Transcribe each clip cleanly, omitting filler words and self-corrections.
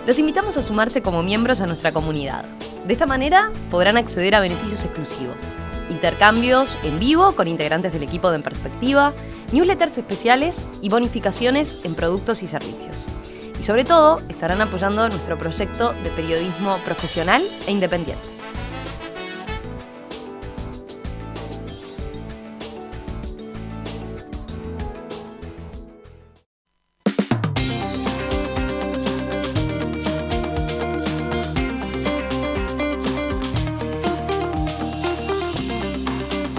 Los invitamos a sumarse como miembros a nuestra comunidad. De esta manera podrán acceder a beneficios exclusivos, intercambios en vivo con integrantes del equipo de En Perspectiva, newsletters especiales y bonificaciones en productos y servicios. Y sobre todo, estarán apoyando nuestro proyecto de periodismo profesional e independiente.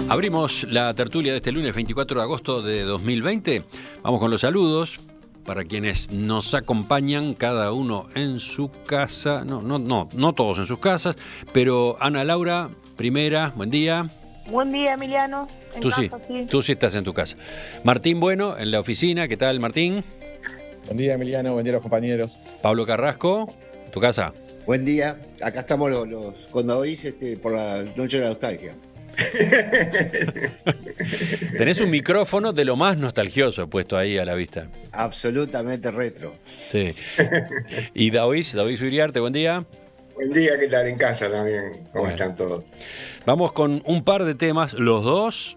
Abrimos la tertulia de este lunes 24 de agosto de 2020. Vamos con los saludos para quienes nos acompañan, cada uno en su casa. No todos en sus casas, pero Ana Laura, primera, buen día. Buen día, Emiliano. Tú sí estás en tu casa. Martín Bueno, en la oficina. ¿Qué tal, Martín? Buen día, Emiliano. Buen día a los compañeros. Pablo Carrasco, tu casa. Buen día. Acá estamos los Condoís por la noche de la nostalgia. Tenés un micrófono de lo más nostalgioso puesto ahí a la vista. Absolutamente retro. Sí. Y David Uriarte, buen día. Buen día, ¿qué tal? En casa también. ¿Cómo están todos? Vamos con un par de temas. Los dos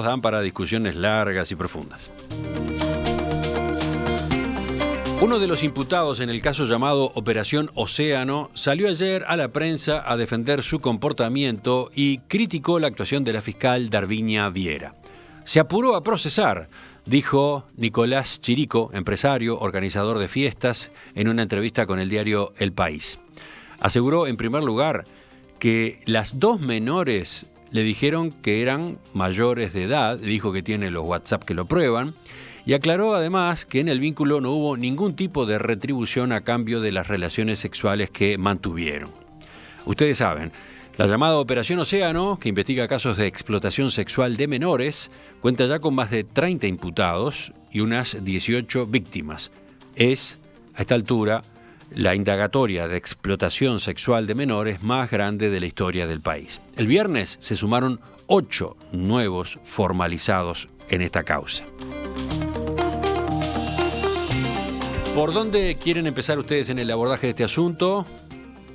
dan para discusiones largas y profundas. Uno de los imputados en el caso llamado Operación Océano salió ayer a la prensa a defender su comportamiento y criticó la actuación de la fiscal Darvinia Viera. Se apuró a procesar, dijo Nicolás Chirico, empresario, organizador de fiestas, en una entrevista con el diario El País. Aseguró, en primer lugar, que las dos menores le dijeron que eran mayores de edad, dijo que tiene los WhatsApp que lo prueban, y aclaró además que en el vínculo no hubo ningún tipo de retribución a cambio de las relaciones sexuales que mantuvieron. Ustedes saben, la llamada Operación Océano, que investiga casos de explotación sexual de menores, cuenta ya con más de 30 imputados y unas 18 víctimas. Es, a esta altura, la indagatoria de explotación sexual de menores más grande de la historia del país. El viernes se sumaron 8 nuevos formalizados en esta causa. ¿Por dónde quieren empezar ustedes en el abordaje de este asunto?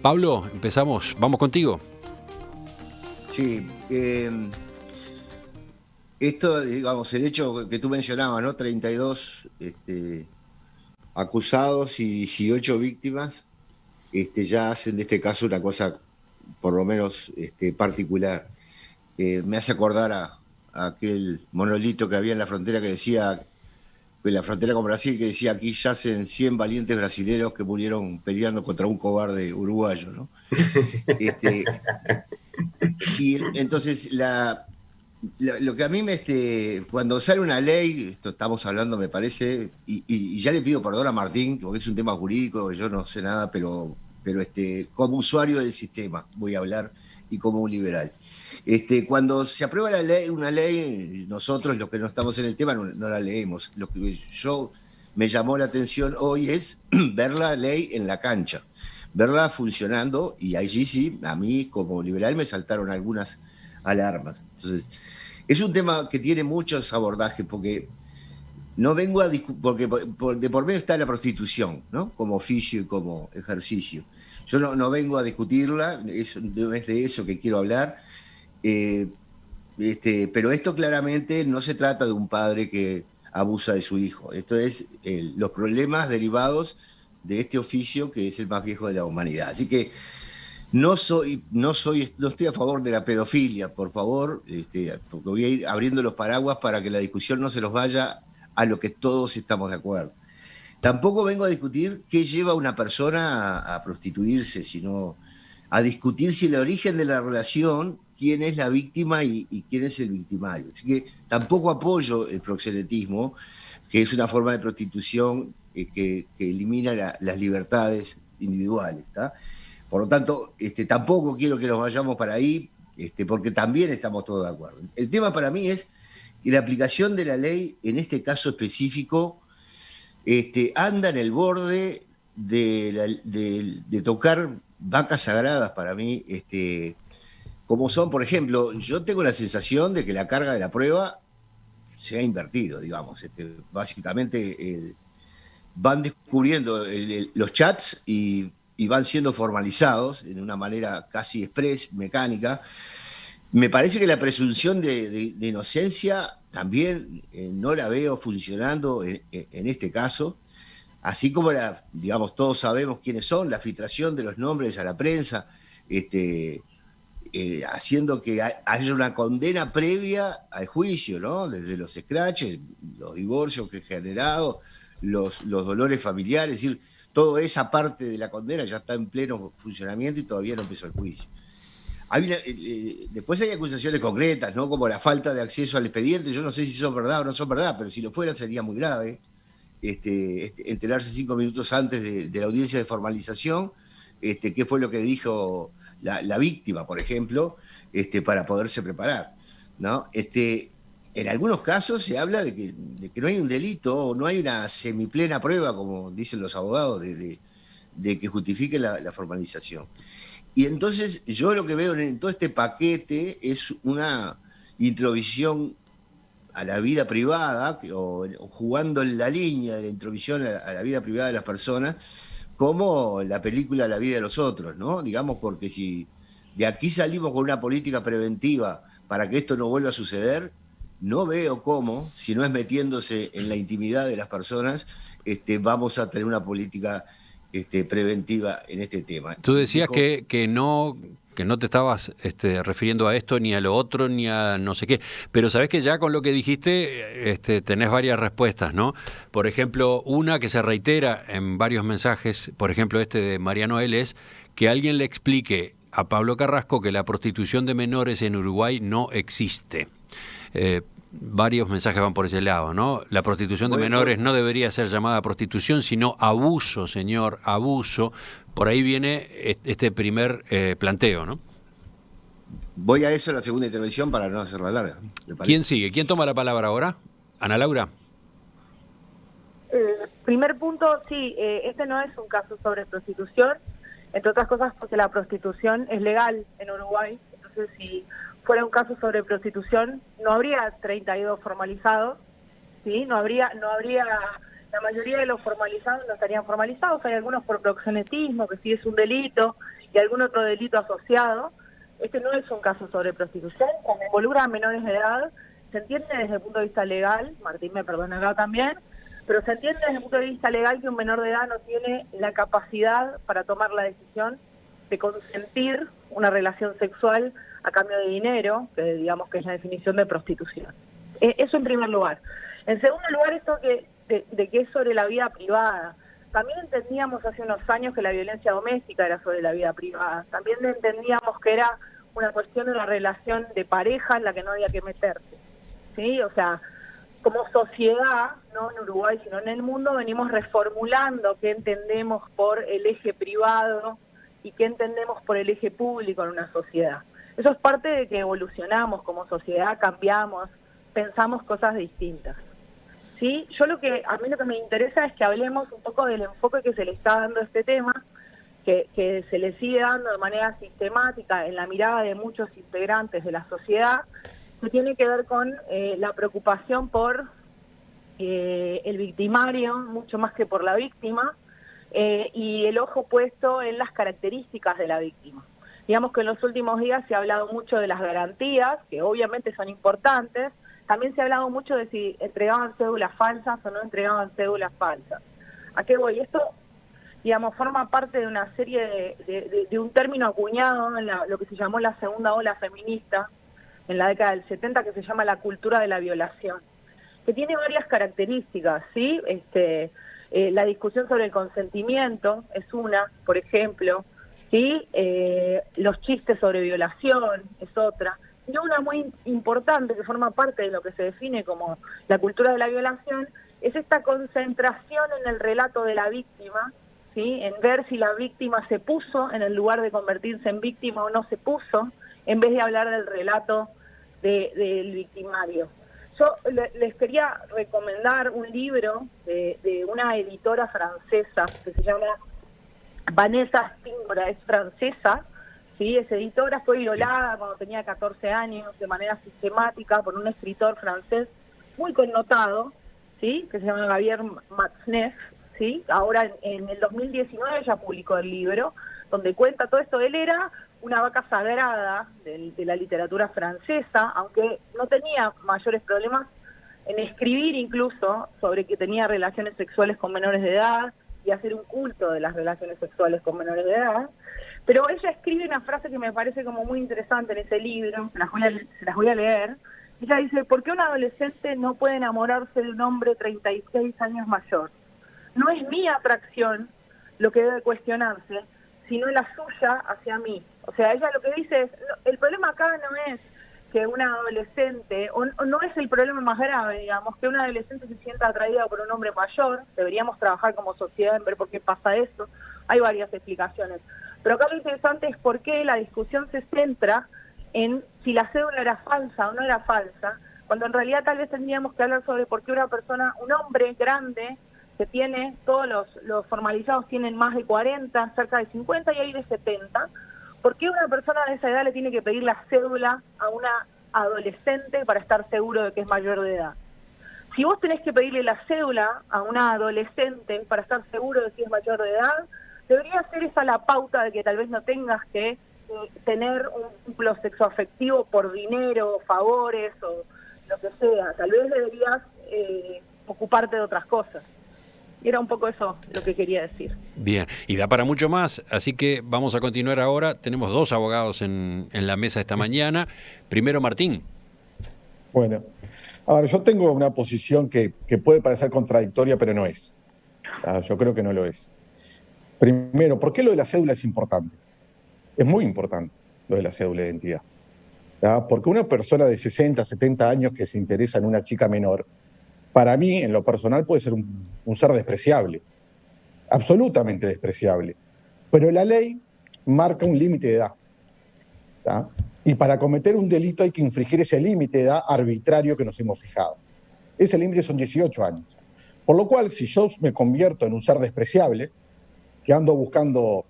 Pablo, empezamos. Vamos contigo. Sí. Esto, digamos, el hecho que tú mencionabas, ¿no? 32 acusados y 18 víctimas, ya hacen de este caso una cosa, por lo menos, particular. Me hace acordar a aquel monolito que había en la frontera que decía... en la frontera con Brasil, que decía: aquí yacen 100 valientes brasileños que murieron peleando contra un cobarde uruguayo, ¿no? Y entonces lo que a mí cuando sale una ley, esto estamos hablando, me parece, y ya le pido perdón a Martín, porque es un tema jurídico, yo no sé nada, pero como usuario del sistema voy a hablar, y como un liberal. Cuando se aprueba una ley, nosotros los que no estamos en el tema no la leemos. Lo que me llamó la atención hoy es ver la ley en la cancha, verla funcionando, y allí sí, a mí como liberal me saltaron algunas alarmas. Entonces, es un tema que tiene muchos abordajes, porque no vengo a porque de por medio está la prostitución, ¿no? Como oficio y como ejercicio. Yo no vengo a discutirla, no es de eso que quiero hablar. Pero esto claramente no se trata de un padre que abusa de su hijo. Esto es los problemas derivados de este oficio que es el más viejo de la humanidad. Así que no estoy a favor de la pedofilia, por favor, porque voy a ir abriendo los paraguas para que la discusión no se los vaya a lo que todos estamos de acuerdo. Tampoco vengo a discutir qué lleva a una persona a prostituirse, sino a discutir si el origen de la relación, quién es la víctima y quién es el victimario. Así que tampoco apoyo el proxenetismo, que es una forma de prostitución que elimina las libertades individuales, ¿tá? Por lo tanto, tampoco quiero que nos vayamos para ahí, porque también estamos todos de acuerdo. El tema para mí es que la aplicación de la ley, en este caso específico, anda en el borde de tocar vacas sagradas para mí, como son, por ejemplo, yo tengo la sensación de que la carga de la prueba se ha invertido, digamos. Básicamente van descubriendo los chats y van siendo formalizados de una manera casi express, mecánica. Me parece que la presunción de inocencia también no la veo funcionando en este caso, así como digamos, todos sabemos quiénes son, la filtración de los nombres a la prensa, haciendo que haya una condena previa al juicio, ¿no? Desde los scratches, los divorcios que he generado, los dolores familiares, es decir, toda esa parte de la condena ya está en pleno funcionamiento y todavía no empezó el juicio. Después hay acusaciones concretas, ¿no? Como la falta de acceso al expediente. Yo no sé si son verdad o no son verdad, pero si lo fueran sería muy grave. Enterarse 5 minutos antes de la audiencia de formalización, qué fue lo que dijo la víctima, por ejemplo, para poderse preparar, ¿no? En algunos casos se habla de que no hay un delito o no hay una semiplena prueba, como dicen los abogados, de que justifique la formalización. Y entonces yo lo que veo en todo este paquete es una introvisión a la vida privada, o jugando en la línea de la introvisión a la vida privada de las personas, como la película La vida de los otros, ¿no? Digamos, porque si de aquí salimos con una política preventiva para que esto no vuelva a suceder, no veo cómo, si no es metiéndose en la intimidad de las personas, vamos a tener una política preventiva en este tema. Tú decías que no te estabas refiriendo a esto, ni a lo otro, ni a no sé qué. Pero sabés que ya con lo que dijiste tenés varias respuestas, ¿no? Por ejemplo, una que se reitera en varios mensajes, por ejemplo de Mariano L., es que alguien le explique a Pablo Carrasco que la prostitución de menores en Uruguay no existe. Varios mensajes van por ese lado, ¿no? La prostitución de menores no debería ser llamada prostitución, sino abuso, señor, abuso. Por ahí viene este primer planteo, ¿no? Voy a eso en la segunda intervención para no hacerla larga. ¿Quién sigue? ¿Quién toma la palabra ahora? Ana Laura. Primer punto, sí, este no es un caso sobre prostitución, entre otras cosas porque la prostitución es legal en Uruguay, entonces si fuera un caso sobre prostitución, no habría 32 formalizados, ¿sí? No habría, la mayoría de los formalizados no estarían formalizados, hay algunos por proxenetismo, que sí es un delito, y algún otro delito asociado. Este no es un caso sobre prostitución, cuando involucra a menores de edad, se entiende desde el punto de vista legal, Martín me perdona acá también, pero se entiende desde el punto de vista legal que un menor de edad no tiene la capacidad para tomar la decisión de consentir una relación sexual a cambio de dinero, que digamos que es la definición de prostitución. Eso en primer lugar. En segundo lugar, esto de que es sobre la vida privada. También entendíamos hace unos años que la violencia doméstica era sobre la vida privada. También entendíamos que era una cuestión de una relación de pareja en la que no había que meterse, ¿sí? O sea, como sociedad, no en Uruguay, sino en el mundo, venimos reformulando qué entendemos por el eje privado y qué entendemos por el eje público en una sociedad. Eso es parte de que evolucionamos como sociedad, cambiamos, pensamos cosas distintas. ¿Sí? A mí lo que me interesa es que hablemos un poco del enfoque que se le está dando a este tema, que se le sigue dando de manera sistemática en la mirada de muchos integrantes de la sociedad, que tiene que ver con la preocupación por el victimario, mucho más que por la víctima, y el ojo puesto en las características de la víctima. Digamos que en los últimos días se ha hablado mucho de las garantías, que obviamente son importantes. También se ha hablado mucho de si entregaban cédulas falsas o no entregaban cédulas falsas. ¿A qué voy? Esto, digamos, forma parte de una serie de un término acuñado en lo que se llamó la segunda ola feminista en la década del 70, que se llama la cultura de la violación, que tiene varias características, ¿sí? La discusión sobre el consentimiento es una, por ejemplo, ¿sí? Los chistes sobre violación es otra. Y una muy importante que forma parte de lo que se define como la cultura de la violación es esta concentración en el relato de la víctima, ¿sí? En ver si la víctima se puso en el lugar de convertirse en víctima o no se puso, en vez de hablar del relato del victimario. Yo les quería recomendar un libro de una editora francesa que se llama Vanessa Springora, es francesa, ¿sí? Esa editora fue violada cuando tenía 14 años de manera sistemática por un escritor francés muy connotado, ¿sí? Que se llama Xavier Matzneff, ¿sí? Ahora en el 2019 ya publicó el libro, donde cuenta todo esto. Él era una vaca sagrada de la literatura francesa, aunque no tenía mayores problemas en escribir incluso sobre que tenía relaciones sexuales con menores de edad y hacer un culto de las relaciones sexuales con menores de edad. Pero ella escribe una frase que me parece como muy interesante en ese libro, se las voy a leer. Ella dice: ¿por qué un adolescente no puede enamorarse de un hombre 36 años mayor? No es mi atracción lo que debe cuestionarse, sino la suya hacia mí. O sea, ella lo que dice es, el problema acá no es que una adolescente, o no es el problema más grave, digamos, que una adolescente se sienta atraída por un hombre mayor. Deberíamos trabajar como sociedad en ver por qué pasa eso. Hay varias explicaciones. Pero acá lo interesante es por qué la discusión se centra en si la cédula era falsa o no era falsa, cuando en realidad tal vez tendríamos que hablar sobre por qué una persona, un hombre grande, que tiene, todos los formalizados tienen más de 40, cerca de 50 y hay de 70, ¿por qué una persona de esa edad le tiene que pedir la cédula a una adolescente para estar seguro de que es mayor de edad? Si vos tenés que pedirle la cédula a una adolescente para estar seguro de si es mayor de edad, debería ser esa la pauta de que tal vez no tengas que tener un vínculo sexoafectivo por dinero, favores o lo que sea. Tal vez deberías ocuparte de otras cosas. Y era un poco eso lo que quería decir. Bien, y da para mucho más, así que vamos a continuar ahora. Tenemos dos abogados en la mesa esta mañana. Primero, Martín. Bueno, ahora yo tengo una posición que puede parecer contradictoria, pero no es. Yo creo que no lo es. Primero, ¿por qué lo de la cédula es importante? Es muy importante lo de la cédula de identidad. Porque una persona de 60, 70 años que se interesa en una chica menor, para mí, en lo personal, puede ser un ser despreciable, absolutamente despreciable. Pero la ley marca un límite de edad. ¿Tá? Y para cometer un delito hay que infringir ese límite de edad arbitrario que nos hemos fijado. Ese límite son 18 años. Por lo cual, si yo me convierto en un ser despreciable, que ando buscando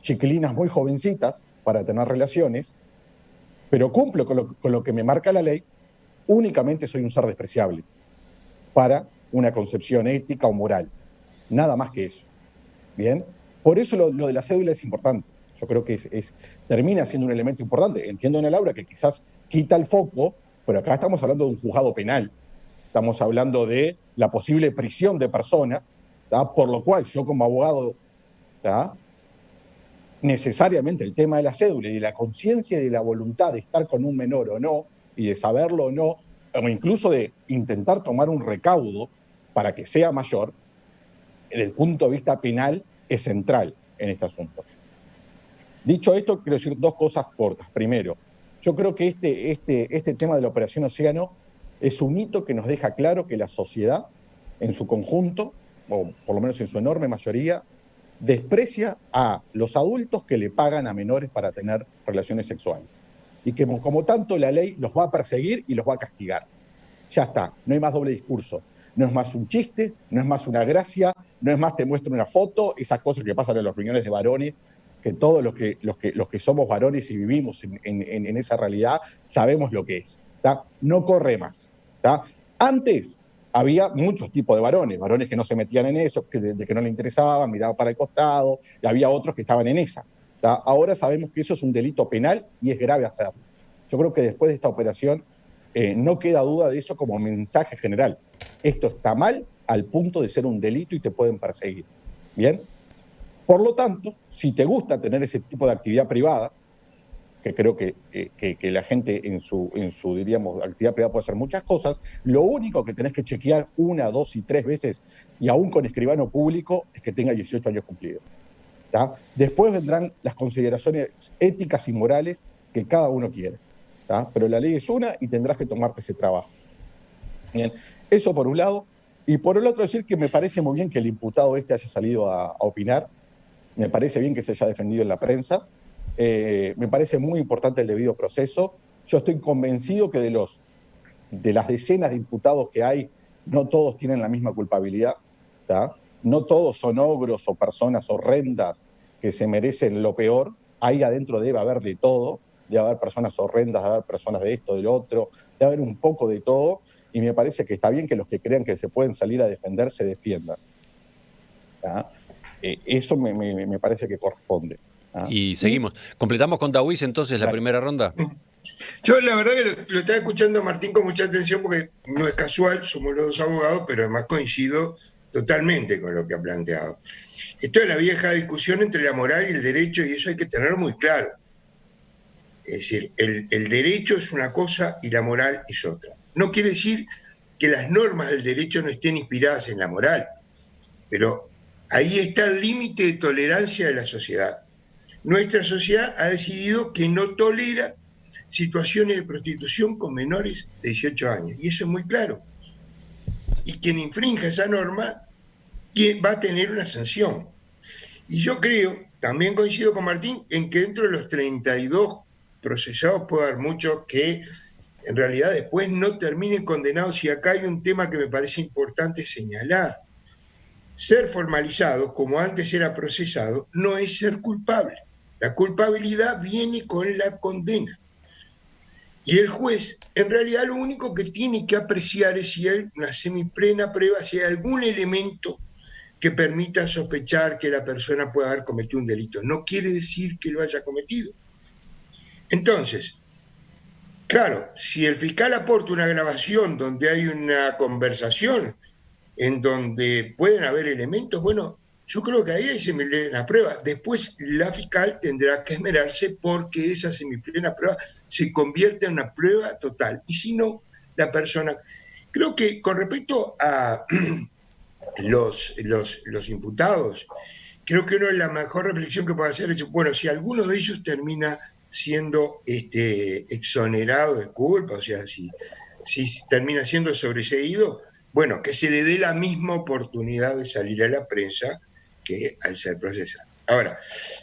chiquilinas muy jovencitas para tener relaciones, pero cumplo con lo que me marca la ley, únicamente soy un ser despreciable para una concepción ética o moral. Nada más que eso. ¿Bien? Por eso lo de la cédula es importante. Yo creo que termina siendo un elemento importante. Entiendo, Ana Laura, que quizás quita el foco, pero acá estamos hablando de un juzgado penal. Estamos hablando de la posible prisión de personas, ¿tá? Por lo cual yo como abogado, ¿tá? Necesariamente el tema de la cédula y de la conciencia y de la voluntad de estar con un menor o no, y de saberlo o no, o incluso de intentar tomar un recaudo para que sea mayor, desde el punto de vista penal, es central en este asunto. Dicho esto, quiero decir dos cosas cortas. Primero, yo creo que este tema de la Operación Océano es un hito que nos deja claro que la sociedad, en su conjunto, o por lo menos en su enorme mayoría, desprecia a los adultos que le pagan a menores para tener relaciones sexuales. Y que como tanto la ley los va a perseguir y los va a castigar. Ya está, no hay más doble discurso. No es más un chiste, no es más una gracia, no es más te muestro una foto, esas cosas que pasan en las reuniones de varones, que todos los que somos varones y vivimos en esa realidad sabemos lo que es. ¿Tá? No corre más. ¿Tá? Antes había muchos tipos de varones que no se metían en eso, de que no le interesaban, miraban para el costado, y había otros que estaban en esa. ¿Tá? Ahora sabemos que eso es un delito penal y es grave hacerlo. Yo creo que después de esta operación no queda duda de eso como mensaje general. Esto está mal al punto de ser un delito y te pueden perseguir. ¿Bien? Por lo tanto, si te gusta tener ese tipo de actividad privada, que creo que la gente en su, diríamos, actividad privada puede hacer muchas cosas, lo único que tenés que chequear 1, 2 y 3 veces, y aún con escribano público, es que tenga 18 años cumplidos. ¿Tá? Después vendrán las consideraciones éticas y morales que cada uno quiere. ¿Tá? Pero la ley es una y tendrás que tomarte ese trabajo. Bien, eso por un lado. Y por el otro decir que me parece muy bien que el imputado haya salido a opinar. Me parece bien que se haya defendido en la prensa. Me parece muy importante el debido proceso. Yo estoy convencido que de las decenas de imputados que hay, no todos tienen la misma culpabilidad. ¿Tá? No todos son ogros o personas horrendas que se merecen lo peor. Ahí adentro debe haber de todo. Debe haber personas horrendas, debe haber personas de esto, del otro. Debe haber un poco de todo. Y me parece que está bien que los que crean que se pueden salir a defender se defiendan. ¿tá? Eso me parece que corresponde. ¿tá? Y seguimos. Completamos con Dawiz entonces la primera ronda. Yo la verdad que lo estaba escuchando a Martín con mucha atención porque no es casual, somos los dos abogados, pero además coincido totalmente con lo que ha planteado. Esto es la vieja discusión entre la moral y el derecho y eso hay que tenerlo muy claro. Es decir, el derecho es una cosa y la moral es otra. No quiere decir que las normas del derecho no estén inspiradas en la moral, pero ahí está el límite de tolerancia de la sociedad. Nuestra sociedad ha decidido que no tolera situaciones de prostitución con menores de 18 años, y eso es muy claro. Y quien infrinja esa norma va a tener una sanción. Y yo creo, también coincido con Martín, en que dentro de los 32 procesados puede haber muchos que en realidad después no terminen condenados, y acá hay un tema que me parece importante señalar. Ser formalizado, como antes era procesado, no es ser culpable. La culpabilidad viene con la condena. Y el juez, en realidad, lo único que tiene que apreciar es si hay una semiplena prueba, si hay algún elemento que permita sospechar que la persona pueda haber cometido un delito. No quiere decir que lo haya cometido. Entonces, claro, si el fiscal aporta una grabación donde hay una conversación en donde pueden haber elementos, bueno, yo creo que ahí hay semiplena prueba. Después la fiscal tendrá que esmerarse porque esa semiplena prueba se convierta en una prueba total. Y si no, la persona... Creo que con respecto a los imputados, creo que la mejor reflexión que puede hacer es, bueno, si alguno de ellos termina siendo exonerado de culpa, o sea, si termina siendo sobreseído, bueno, que se le dé la misma oportunidad de salir a la prensa que al ser procesado. Ahora,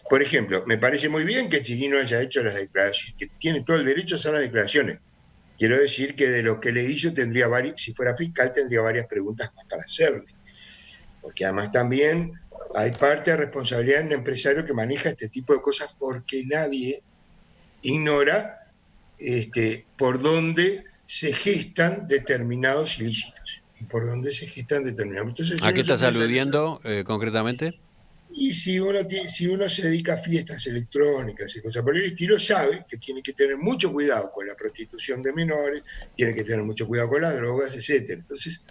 por ejemplo, me parece muy bien que Chirino haya hecho las declaraciones, que tiene todo el derecho a hacer las declaraciones. Quiero decir que de lo que le hizo tendría si fuera fiscal, tendría varias preguntas más para hacerle. Porque además también hay parte de responsabilidad en un empresario que maneja este tipo de cosas porque nadie ignora por dónde se gestan determinados ilícitos y por dónde se gestan determinados. Entonces, ¿a qué estás aludiendo concretamente? Y si uno se dedica a fiestas electrónicas y cosas por el estilo, sabe que tiene que tener mucho cuidado con la prostitución de menores, tiene que tener mucho cuidado con las drogas, etcétera. Entonces,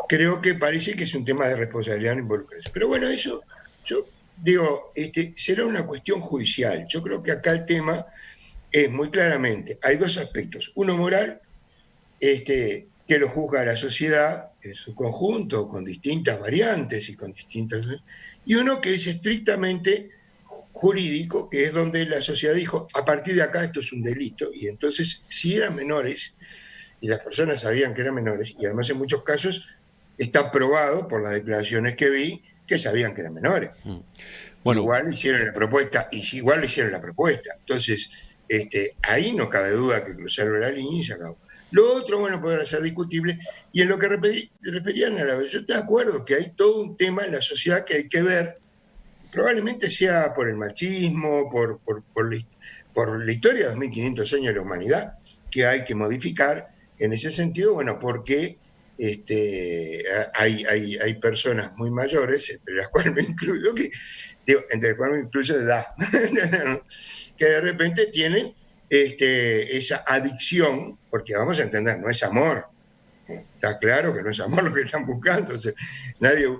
creo que parece que es un tema de responsabilidad involucrarse. Pero bueno, eso, yo digo, será una cuestión judicial. Yo creo que acá el tema es muy claramente, hay dos aspectos. Uno moral, que lo juzga la sociedad en su conjunto, con distintas variantes y con distintas... Y uno que es estrictamente jurídico, que es donde la sociedad dijo, a partir de acá esto es un delito, y entonces si eran menores, y las personas sabían que eran menores, y además en muchos casos está probado por las declaraciones que vi, que sabían que eran menores. Bueno, igual hicieron la propuesta, Entonces, ahí no cabe duda que cruzaron la línea y se acabó. Lo otro, bueno, podrá ser discutible, y en lo que referían a la vez, yo estoy de acuerdo que hay todo un tema en la sociedad que hay que ver, probablemente sea por el machismo, por la historia de 2500 años de la humanidad, que hay que modificar en ese sentido, bueno, porque hay personas muy mayores, entre las cuales me incluyo, entre las cuales me incluyo de edad, que de repente tienen esa adicción, porque vamos a entender, no es amor, está claro que no es amor lo que están buscando, entonces,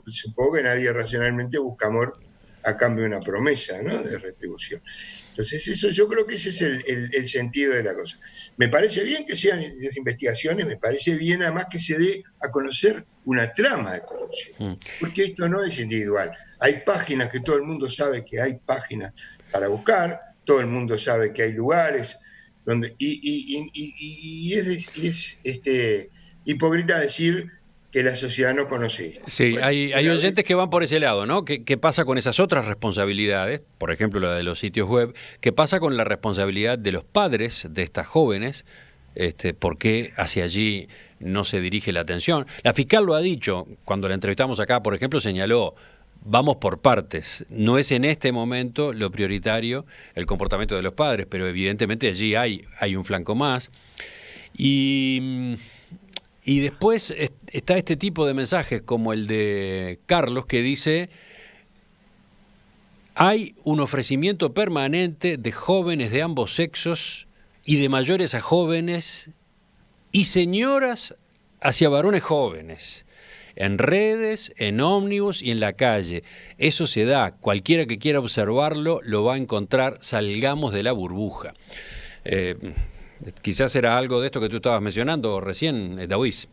supongo que nadie racionalmente busca amor a cambio de una promesa, ¿no?, de retribución. Entonces eso, yo creo que ese es el sentido de la cosa. Me parece bien que sean esas investigaciones, me parece bien además que se dé a conocer una trama de corrupción, porque esto no es individual. Hay páginas que todo el mundo sabe que hay páginas para buscar, todo el mundo sabe que hay lugares donde y es hipócrita decir que la sociedad no conoce esto. Sí, bueno, hay oyentes que van por ese lado, ¿no? ¿Qué pasa con esas otras responsabilidades? Por ejemplo, la de los sitios web. ¿Qué pasa con la responsabilidad de los padres de estas jóvenes? ¿Por qué hacia allí no se dirige la atención? La fiscal lo ha dicho, cuando la entrevistamos acá, por ejemplo, señaló, vamos por partes. No es en este momento lo prioritario el comportamiento de los padres, pero evidentemente allí hay un flanco más. Y Y después está este tipo de mensajes como el de Carlos que dice: hay un ofrecimiento permanente de jóvenes de ambos sexos y de mayores a jóvenes y señoras hacia varones jóvenes, en redes, en ómnibus y en la calle. Eso se da. Cualquiera que quiera observarlo lo va a encontrar. Salgamos de la burbuja. Quizás era algo de esto que tú estabas mencionando recién, Daoiz.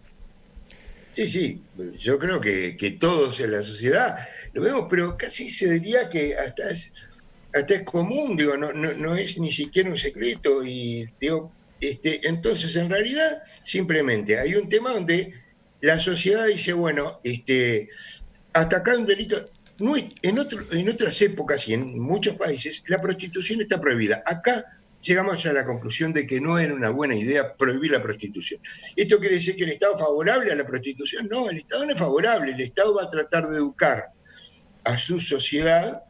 Sí, yo creo que todos en la sociedad lo vemos, pero casi se diría que hasta es común, digo, no es ni siquiera un secreto, y digo, entonces en realidad simplemente hay un tema donde la sociedad dice, bueno, hasta acá un delito. No es, en otras épocas y en muchos países la prostitución está prohibida. Acá llegamos a la conclusión de que no era una buena idea prohibir la prostitución. ¿Esto quiere decir que el Estado es favorable a la prostitución? No, el Estado no es favorable. El Estado va a tratar de educar a su sociedad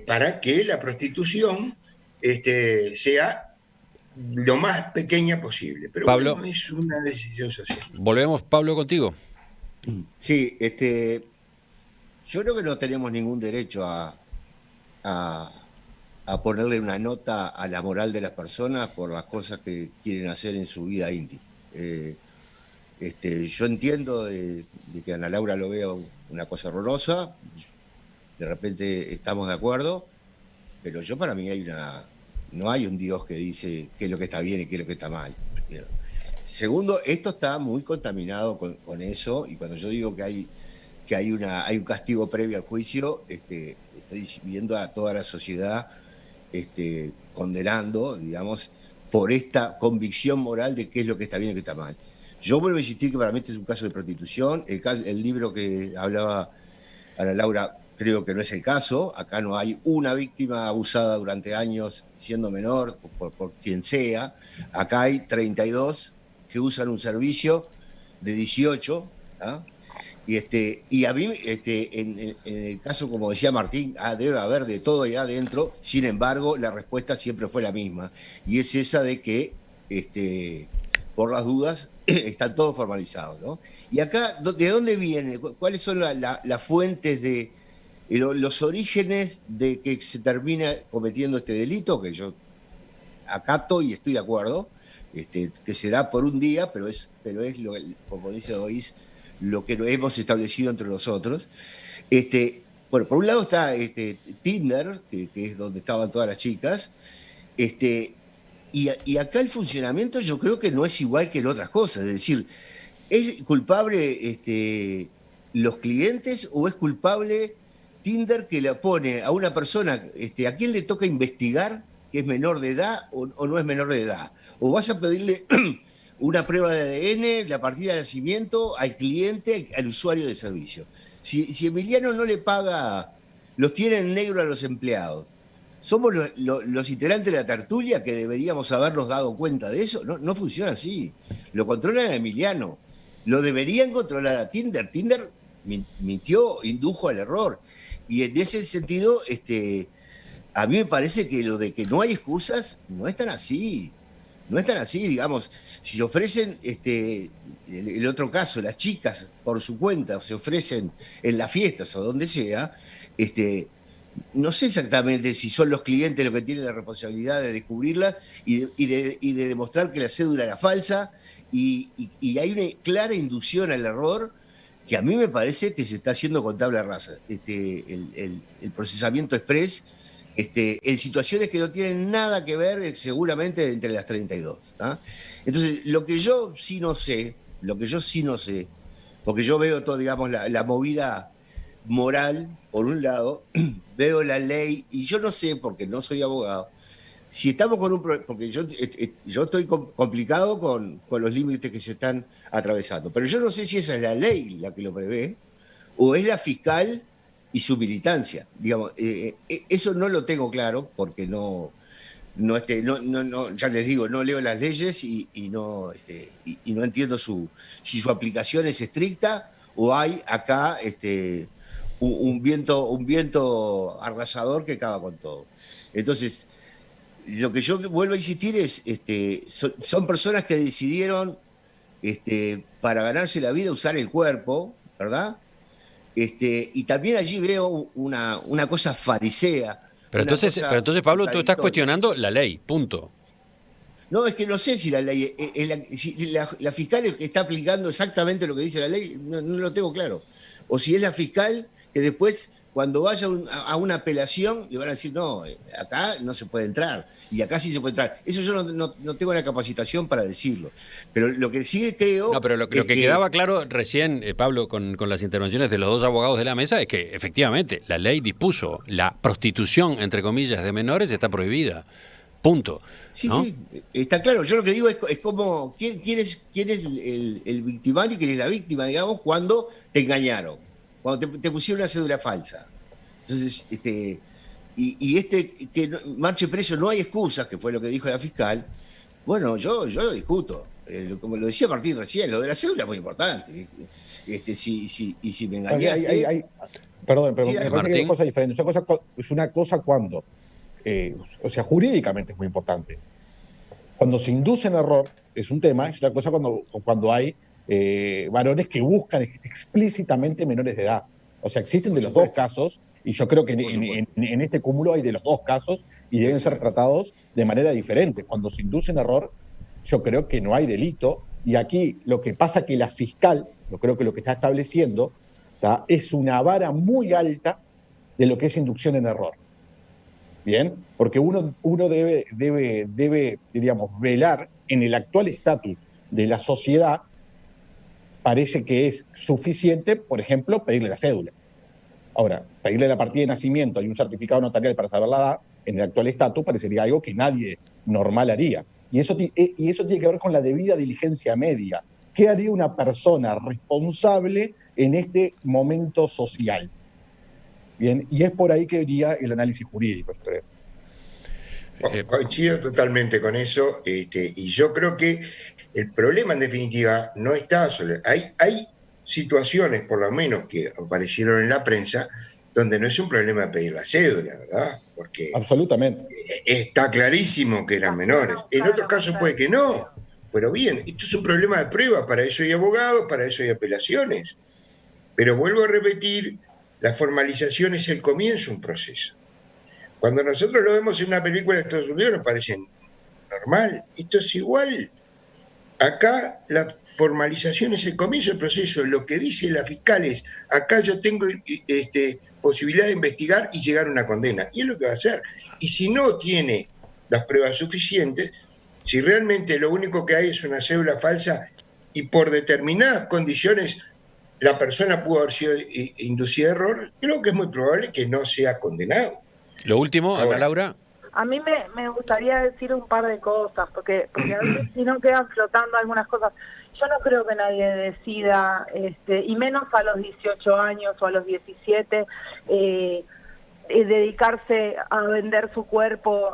para que la prostitución sea lo más pequeña posible. Pero Pablo, bueno, es una decisión social. Volvemos, Pablo, contigo. Sí, yo creo que no tenemos ningún derecho a ponerle una nota a la moral de las personas por las cosas que quieren hacer en su vida íntima. Yo entiendo de que Ana Laura lo vea una cosa horrorosa, de repente estamos de acuerdo, pero para mí no hay un Dios que dice qué es lo que está bien y qué es lo que está mal. Primero. Segundo, esto está muy contaminado con eso, y cuando yo digo que hay un castigo previo al juicio, estoy viendo a toda la sociedad condenando, digamos, por esta convicción moral de qué es lo que está bien y qué está mal. Yo vuelvo a insistir que para mí este es un caso de prostitución. El libro que hablaba Ana Laura creo que no es el caso. Acá no hay una víctima abusada durante años siendo menor, por quien sea. Acá hay 32 que usan un servicio de 18, ¿ah? Y a mí, en el caso, como decía Martín, debe haber de todo ahí adentro. Sin embargo, la respuesta siempre fue la misma, y es esa de que, por las dudas, están todos formalizados, ¿no? Y acá, ¿de dónde viene? ¿Cuáles son las fuentes de los orígenes de que se termina cometiendo este delito? Que yo acato y estoy de acuerdo, que será por un día, pero es como dice Daoiz, lo que hemos establecido entre nosotros. Bueno, por un lado está Tinder, que es donde estaban todas las chicas, y acá el funcionamiento yo creo que no es igual que en otras cosas. Es decir, ¿es culpable los clientes o es culpable Tinder que le pone a una persona, a quien le toca investigar que es menor de edad o no es menor de edad? O vas a pedirle una prueba de ADN, la partida de nacimiento al cliente, al usuario de servicio. Si Emiliano no le paga, los tiene en negro a los empleados, ¿somos los integrantes de la tertulia que deberíamos habernos dado cuenta de eso? No funciona así. Lo controlan a Emiliano. Lo deberían controlar a Tinder. Tinder mintió, indujo al error. Y en ese sentido, a mí me parece que lo de que no hay excusas no es tan así. No es tan así, digamos. Si ofrecen, el otro caso, las chicas por su cuenta se ofrecen en las fiestas o donde sea, no sé exactamente si son los clientes los que tienen la responsabilidad de descubrirlas y de demostrar que la cédula era falsa, y hay una clara inducción al error que a mí me parece que se está haciendo con tabla rasa. El procesamiento express, en situaciones que no tienen nada que ver seguramente entre las 32. ¿Ah? Entonces, lo que yo sí no sé, porque yo veo todo, digamos, la movida moral, por un lado, veo la ley, y yo no sé, porque no soy abogado, si estamos con un problema, porque yo estoy complicado con los límites que se están atravesando, pero yo no sé si esa es la ley la que lo prevé, o es la fiscal y su militancia. Digamos, eso no lo tengo claro, porque no, ya les digo, no leo las leyes y no entiendo si su aplicación es estricta o hay acá un viento arrasador que acaba con todo. Entonces, lo que yo vuelvo a insistir es, son personas que decidieron para ganarse la vida usar el cuerpo, ¿verdad? Y también allí veo una cosa farisea. Pero entonces, Pablo, tú estás cuestionando la ley, punto. No, es que no sé si la ley, si la fiscal está aplicando exactamente lo que dice la ley, no lo tengo claro. O si es la fiscal que después, cuando vaya a una apelación, le van a decir, no, acá no se puede entrar, y acá sí se puede entrar. Eso yo no tengo la capacitación para decirlo. Pero lo que sí creo... No, pero lo que quedaba claro recién, Pablo, con las intervenciones de los dos abogados de la mesa, es que efectivamente la ley dispuso la prostitución, entre comillas, de menores está prohibida. Punto. Sí, ¿no? sí, está claro. Yo lo que digo es como quién es el victimario y quién es la víctima, digamos, cuando te engañaron, cuando te pusieron una cédula falsa. Entonces, que marche preso no hay excusas, que fue lo que dijo la fiscal. Bueno, yo lo discuto. Como lo decía Martín recién, lo de la cédula es muy importante. Si me engañaste... Perdón, pero Sí, me parece que hay dos cosas diferentes. Es una cosa cuando... o sea, jurídicamente es muy importante. Cuando se induce en error es un tema, es una cosa cuando hay varones que buscan explícitamente menores de edad. O sea, existen de los dos casos, y yo creo que en este cúmulo hay de los dos casos y deben ser tratados de manera diferente. Cuando se induce en error, yo creo que no hay delito, y aquí lo que pasa que la fiscal, yo creo que lo que está estableciendo, ¿tá?, es una vara muy alta de lo que es inducción en error. Bien, porque uno debe, diríamos, velar en el actual estatus de la sociedad. Parece que es suficiente, por ejemplo, pedirle la cédula. Ahora, pedirle la partida de nacimiento y un certificado notarial para saber la edad, en el actual estatus parecería algo que nadie normal haría. Y eso tiene que ver con la debida diligencia media. ¿Qué haría una persona responsable en este momento social? Bien, y es por ahí que iría el análisis jurídico, yo creo. Coincido totalmente con eso, y yo creo que el problema en definitiva no está solo. Hay situaciones, por lo menos, que aparecieron en la prensa, donde no es un problema de pedir la cédula, ¿verdad? Porque absolutamente está clarísimo que eran menores. En otros casos puede que no, pero bien, esto es un problema de prueba, para eso hay abogados, para eso hay apelaciones. Pero vuelvo a repetir, la formalización es el comienzo de un proceso. Cuando nosotros lo vemos en una película de Estados Unidos nos parece normal. Esto es igual. Acá la formalización es el comienzo del proceso. Lo que dice la fiscal es, acá yo tengo posibilidad de investigar y llegar a una condena. Y es lo que va a hacer. Y si no tiene las pruebas suficientes, si realmente lo único que hay es una cédula falsa y por determinadas condiciones la persona pudo haber sido inducida a error, creo que es muy probable que no sea condenado. Lo último, Ana Laura. A mí me gustaría decir un par de cosas, porque a veces si no quedan flotando algunas cosas. Yo no creo que nadie decida, y menos a los 18 años o a los 17, dedicarse a vender su cuerpo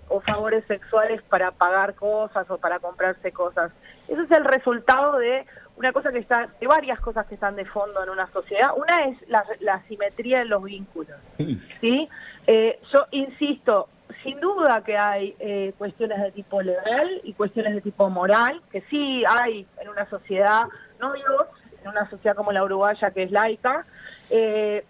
o favores sexuales para pagar cosas o para comprarse cosas. Eso es el resultado de una cosa que está, de varias cosas que están de fondo en una sociedad. Una es la asimetría en los vínculos, ¿sí? Yo insisto, sin duda que hay cuestiones de tipo legal y cuestiones de tipo moral, que sí hay en una sociedad, no digo en una sociedad como la uruguaya que es laica,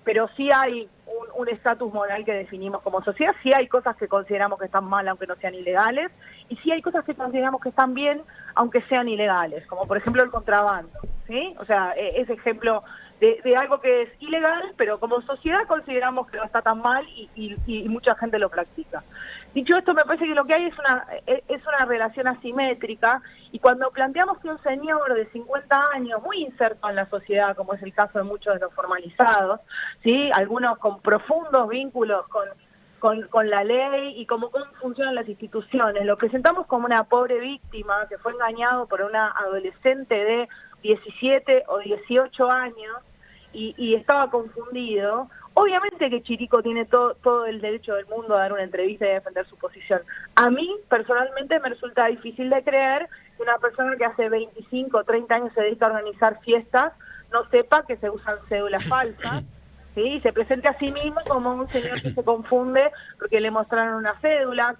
pero sí hay un estatus moral que definimos como sociedad, sí hay cosas que consideramos que están mal aunque no sean ilegales, y sí hay cosas que consideramos que están bien aunque sean ilegales, como por ejemplo el contrabando, ¿sí? O sea, ese ejemplo de algo que es ilegal, pero como sociedad consideramos que no está tan mal y mucha gente lo practica. Dicho esto, me parece que lo que hay es una relación asimétrica, y cuando planteamos que un señor de 50 años, muy inserto en la sociedad, como es el caso de muchos de los formalizados, ¿sí?, algunos con profundos vínculos con la ley y cómo funcionan las instituciones, lo presentamos como una pobre víctima que fue engañado por una adolescente de 17 o 18 años y estaba confundido. Obviamente que Chirico tiene todo el derecho del mundo a dar una entrevista y a defender su posición. A mí, personalmente, me resulta difícil de creer que una persona que hace 25 o 30 años se dedica a organizar fiestas no sepa que se usan cédulas falsas, ¿sí? Y se presente a sí mismo como un señor que se confunde porque le mostraron una cédula,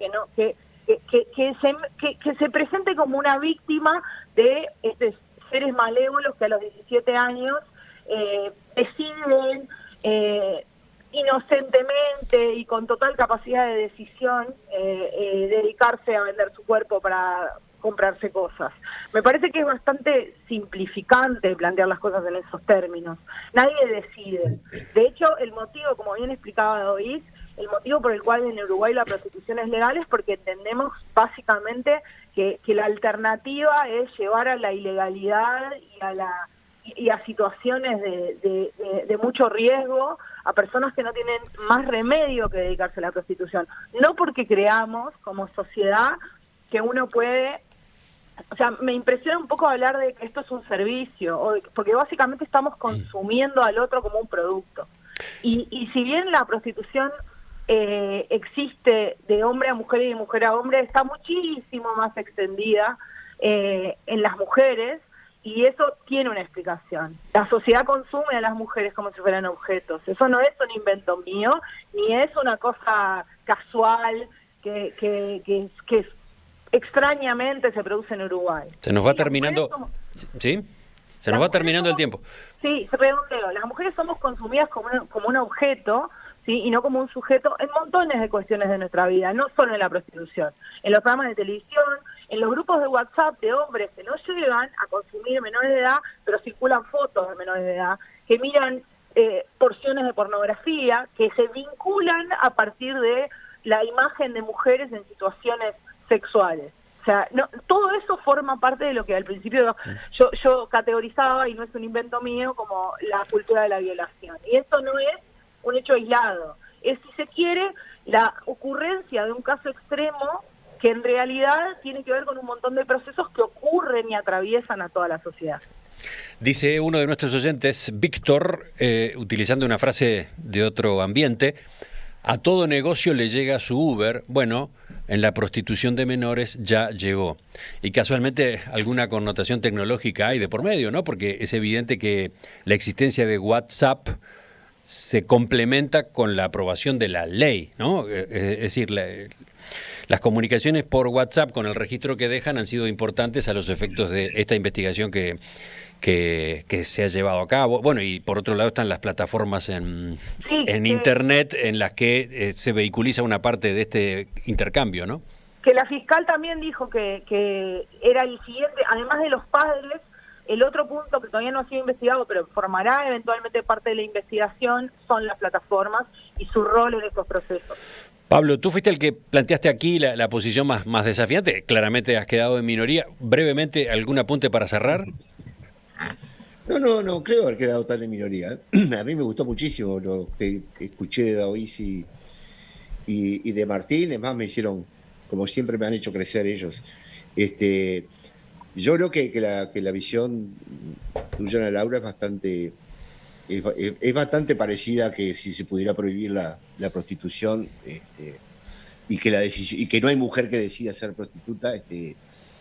que se presente como una víctima de seres malévolos que a los 17 años deciden inocentemente y con total capacidad de decisión dedicarse a vender su cuerpo para comprarse cosas. Me parece que es bastante simplificante plantear las cosas en esos términos. Nadie decide. De hecho, el motivo, como bien explicaba Doris, el motivo por el cual en Uruguay la prostitución es legal es porque entendemos básicamente que la alternativa es llevar a la ilegalidad y a situaciones de mucho riesgo a personas que no tienen más remedio que dedicarse a la prostitución. No porque creamos como sociedad que uno puede... O sea, me impresiona un poco hablar de que esto es un servicio, porque básicamente estamos consumiendo al otro como un producto. Y si bien la prostitución existe de hombre a mujer y de mujer a hombre, está muchísimo más extendida en las mujeres, y eso tiene una explicación. La sociedad consume a las mujeres como si fueran objetos. Eso no es un invento mío, ni es una cosa casual que extrañamente se produce en Uruguay. Se nos va terminando... ¿Sí? Se nos va terminando el tiempo. Sí, redondeo. Las mujeres somos consumidas como un objeto, ¿sí? Y no como un sujeto en montones de cuestiones de nuestra vida, no solo en la prostitución, en los programas de televisión, en los grupos de WhatsApp de hombres que no llegan a consumir menores de edad, pero circulan fotos de menores de edad, que miran porciones de pornografía, que se vinculan a partir de la imagen de mujeres en situaciones sexuales. O sea, no, todo eso forma parte de lo que al principio yo categorizaba, y no es un invento mío, como la cultura de la violación. Y esto no es un hecho aislado, es, si se quiere, la ocurrencia de un caso extremo que en realidad tiene que ver con un montón de procesos que ocurren y atraviesan a toda la sociedad. Dice uno de nuestros oyentes, Víctor, utilizando una frase de otro ambiente: a todo negocio le llega su Uber. Bueno, en la prostitución de menores ya llegó. Y casualmente alguna connotación tecnológica hay de por medio, ¿no? Porque es evidente que la existencia de WhatsApp se complementa con la aprobación de la ley, ¿no? Es decir, las comunicaciones por WhatsApp con el registro que dejan han sido importantes a los efectos de esta investigación que se ha llevado a cabo. Bueno, y por otro lado están las plataformas en Internet en las que se vehiculiza una parte de este intercambio, ¿no? Que la fiscal también dijo que era el siguiente, además de los padres, el otro punto que todavía no ha sido investigado, pero formará eventualmente parte de la investigación, son las plataformas y su rol en estos procesos. Pablo, tú fuiste el que planteaste aquí la posición más desafiante. Claramente has quedado en minoría. Brevemente, ¿algún apunte para cerrar? No creo haber quedado tan en minoría. A mí me gustó muchísimo lo que escuché de Daoís y de Martín. Es más, me hicieron, como siempre me han hecho crecer ellos. Yo creo que la visión tuya, Ana Laura, es bastante parecida a que si se pudiera prohibir la prostitución y que no hay mujer que decida ser prostituta,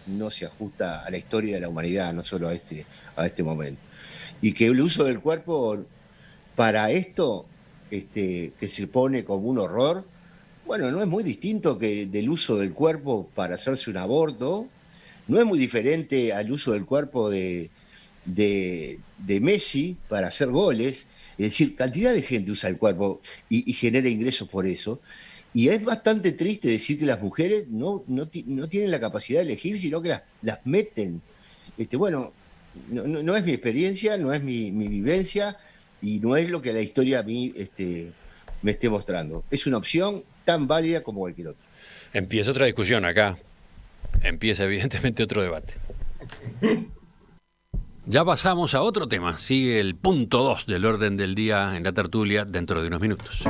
no se ajusta a la historia de la humanidad, no solo a este momento. Y que el uso del cuerpo para esto, que se pone como un horror, bueno, no es muy distinto que del uso del cuerpo para hacerse un aborto, no es muy diferente al uso del cuerpo de Messi para hacer goles. Es decir, cantidad de gente usa el cuerpo y genera ingresos por eso. Y es bastante triste decir que las mujeres no tienen la capacidad de elegir, sino que las meten. Bueno, no es mi experiencia, no es mi vivencia, y no es lo que la historia a mí me esté mostrando. Es una opción tan válida como cualquier otra. Empieza otra discusión acá. Empieza evidentemente otro debate. Ya pasamos a otro tema. Sigue el punto 2 del orden del día en la tertulia dentro de unos minutos.